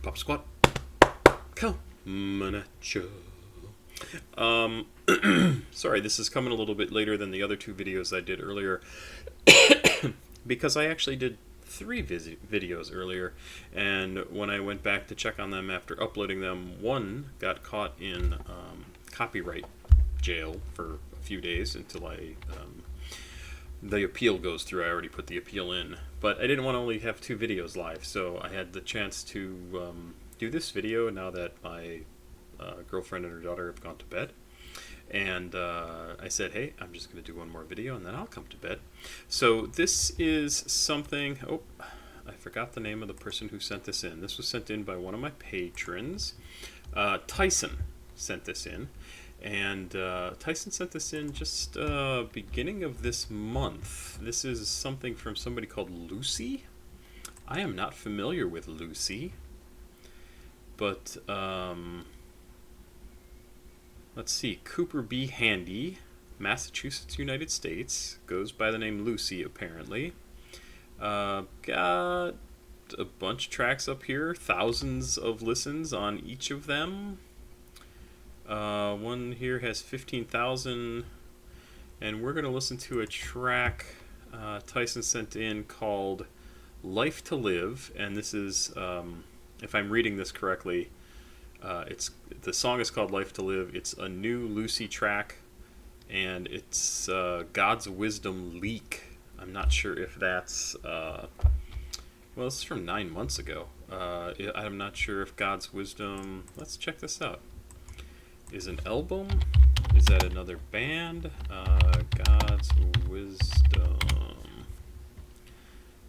Pop Squat, coming at you. Sorry, this is coming a little bit later than the other two videos I did earlier because I actually did three videos earlier, and when I went back to check on them after uploading them, one got caught in copyright jail for a few days until the appeal goes through. I already put the appeal in, but I didn't want to only have two videos live, so I had the chance to do this video now that my girlfriend and her daughter have gone to bed. And I said, hey, I'm just going to do one more video and then I'll come to bed. So this is something, oh, I forgot the name of the person who sent this in. This was sent in by one of my patrons. Tyson sent this in. And Tyson sent this in just beginning of this month. This is something from somebody called Lucy. I am not familiar with Lucy, but let's see, Cooper B. Handy, Massachusetts, United States, goes by the name Lucy apparently. Got a bunch of tracks up here, thousands of listens on each of them. One here has 15,000, and we're going to listen to a track Tyson sent in called Life to Live, and this is, if I'm reading this correctly, the song is called Life to Live. It's a new Lucy track, and it's God's Wisdom Leak. I'm not sure if that's, well, this is from 9 months ago. I'm not sure if God's Wisdom, let's check this out, is an album. Is that another band? God's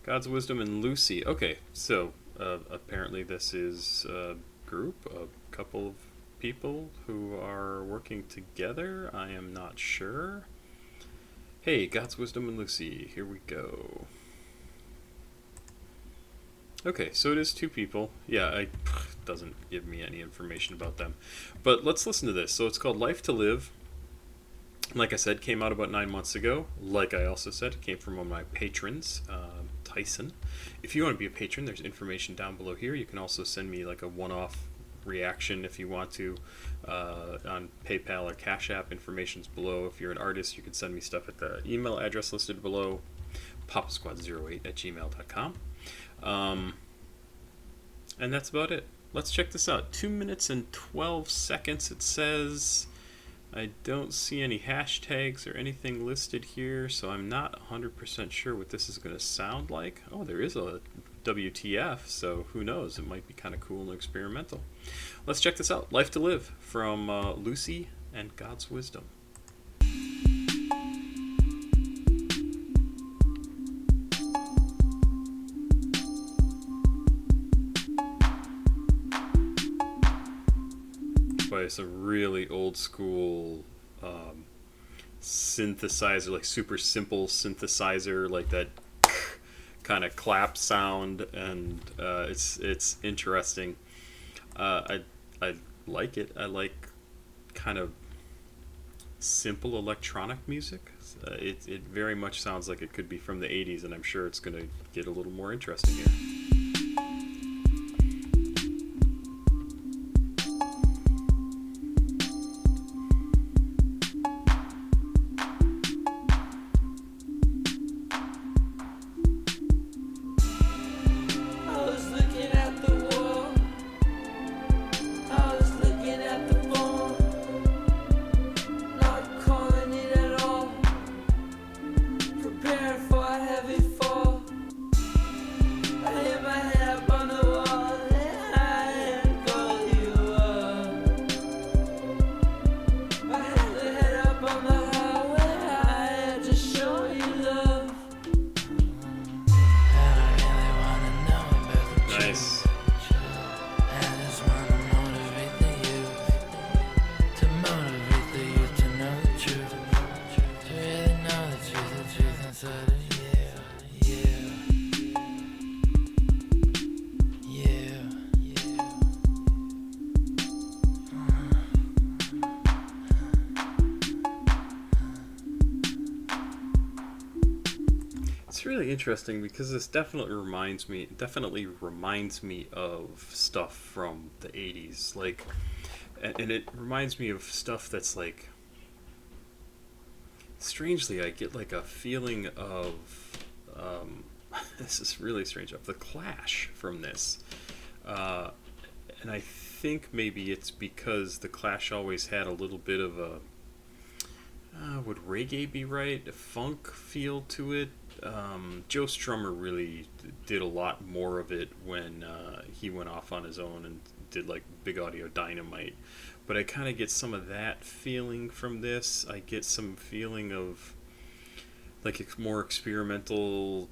God's Wisdom and Lucy. Okay, so apparently this is a group, a couple of people who are working together. I am not sure. Hey, God's Wisdom and Lucy, here we go. Okay, so it is two people. Yeah, it doesn't give me any information about them. But let's listen to this. So it's called Life to Live. Like I said, came out about 9 months ago. Like I also said, it came from one of my patrons, Tyson. If you want to be a patron, there's information down below here. You can also send me like a one-off reaction if you want to on PayPal or CashApp. Information's below. If you're an artist, you can send me stuff at the email address listed below, papasquatjon@gmail.com. And that's about it. Let's check this out. 2 minutes and 12 seconds it says. I don't see any hashtags or anything listed here, so I'm not 100% sure what this is going to sound like. Oh, there is a WTF, so who knows? It might be kind of cool and experimental. Let's check this out. Life to Live from Lucy and God's Wisdom. By some really old school synthesizer, like super simple synthesizer, like that kind of clap sound, and it's interesting. I like it. I like kind of simple electronic music. It very much sounds like it could be from the 80s, and I'm sure it's going to get a little more interesting here. I am really interesting because this definitely reminds me of stuff from the 80s, like, and it reminds me of stuff that's like, strangely, I get like a feeling of, this is really strange, of the Clash from this. Uh, and I think maybe it's because the Clash always had a little bit of a, would reggae be right? A funk feel to it. Joe Strummer really did a lot more of it when he went off on his own and did like Big Audio Dynamite. But I kind of get some of that feeling from this. I get some feeling of like more experimental,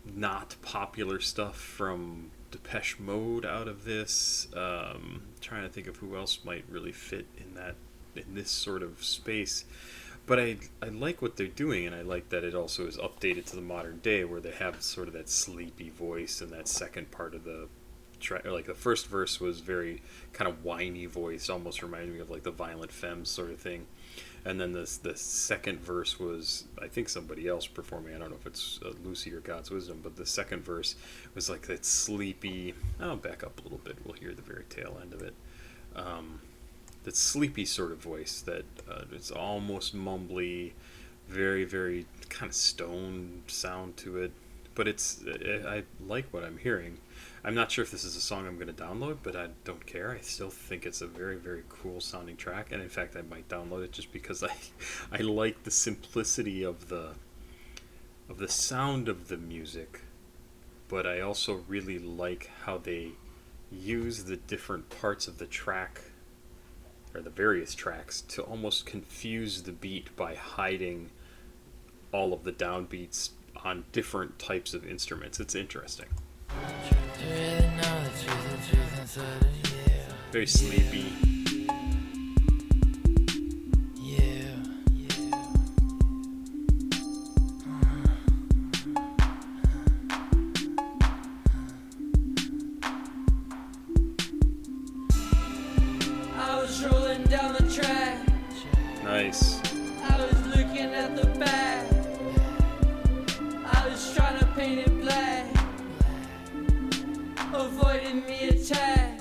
not popular stuff from Depeche Mode out of this. Trying to think of who else might really fit in this sort of space. But I like what they're doing, and I like that it also is updated to the modern day, where they have sort of that sleepy voice, and that second part of the track, like the first verse was very kind of whiny voice, almost reminded me of like the Violent Femmes sort of thing. And then the second verse was, I think, somebody else performing. I don't know if it's Lucy or God's Wisdom, but the second verse was like that sleepy. I'll back up a little bit. We'll hear the very tail end of it. That sleepy sort of voice that it's almost mumbly, very, very kind of stone sound to it. But I like what I'm hearing. I'm not sure if this is a song I'm going to download, but I don't care. I still think it's a very, very cool sounding track, and in fact, I might download it just because I like the simplicity of the sound of the music, but I also really like how they use the different parts of the track, or the various tracks, to almost confuse the beat by hiding all of the downbeats on different types of instruments. It's interesting. Very sleepy. I was rolling down the track. Nice. I was looking at the back. I was trying to paint it black, avoiding the attack.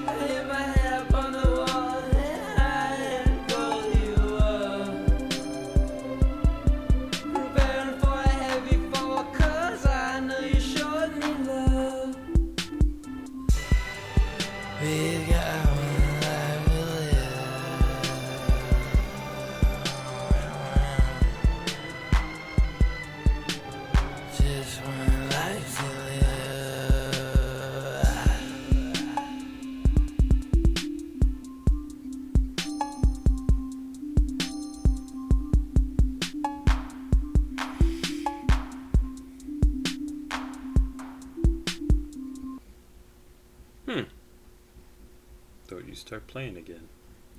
I hit my head up on the wall and I had to call you up. Preparing for a heavy fall, 'cause I know you showed me love. We got one life to live. Just one life to live. Don't you start playing again.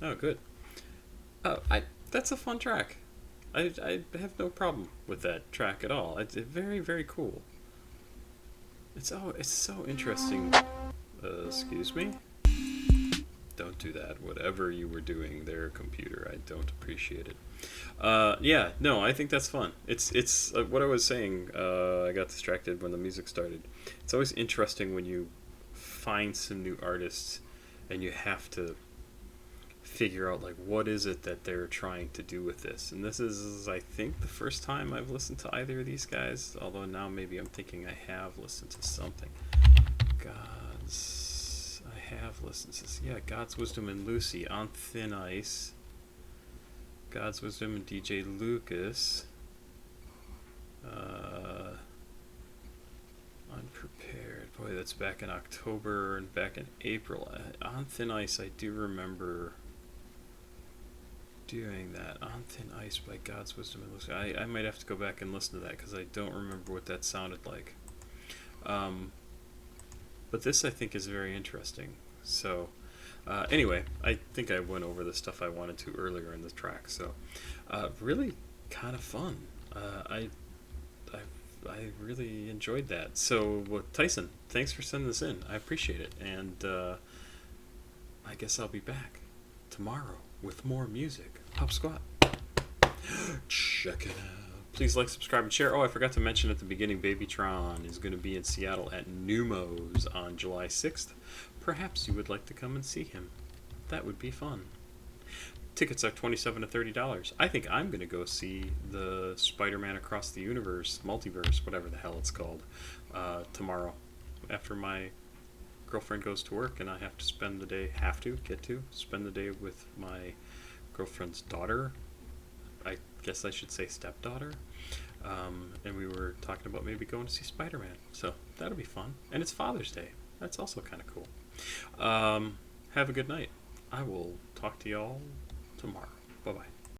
Oh, good. That's a fun track. I have no problem with that track at all. It's very, very cool. It's so interesting. Excuse me? Don't do that. Whatever you were doing there, computer, I don't appreciate it. Yeah, no, I think that's fun. It's what I was saying. I got distracted when the music started. It's always interesting when you find some new artists and you have to figure out like what is it that they're trying to do with this. And this is, I think, the first time I've listened to either of these guys, although now maybe I'm thinking I have listened to something. I have listened to, yeah, God's Wisdom and Lucy, On Thin Ice, God's Wisdom and DJ Lucas, Unprepared. Boy, that's back in October and back in April. On Thin Ice, I do remember doing that. On Thin Ice by God's Wisdom and Lucy. I might have to go back and listen to that because I don't remember what that sounded like. But this, I think, is very interesting. So, anyway, I think I went over the stuff I wanted to earlier in the track. So, really kind of fun. I really enjoyed that. So, well, Tyson, thanks for sending this in. I appreciate it. And I guess I'll be back tomorrow with more music. Pop Squat. Check it out. Please like, subscribe, and share. Oh, I forgot to mention at the beginning, Babytron is going to be in Seattle at Numos on July 6th. Perhaps you would like to come and see him. That would be fun. Tickets are $27 to $30. I think I'm going to go see the Spider-Man Across the Universe, Multiverse, whatever the hell it's called, tomorrow. After my girlfriend goes to work and I have to spend the day, spend the day with my girlfriend's daughter. I guess I should say stepdaughter. And we were talking about maybe going to see Spider-Man. So that'll be fun. And it's Father's Day. That's also kind of cool. Have a good night. I will talk to y'all tomorrow. Bye-bye.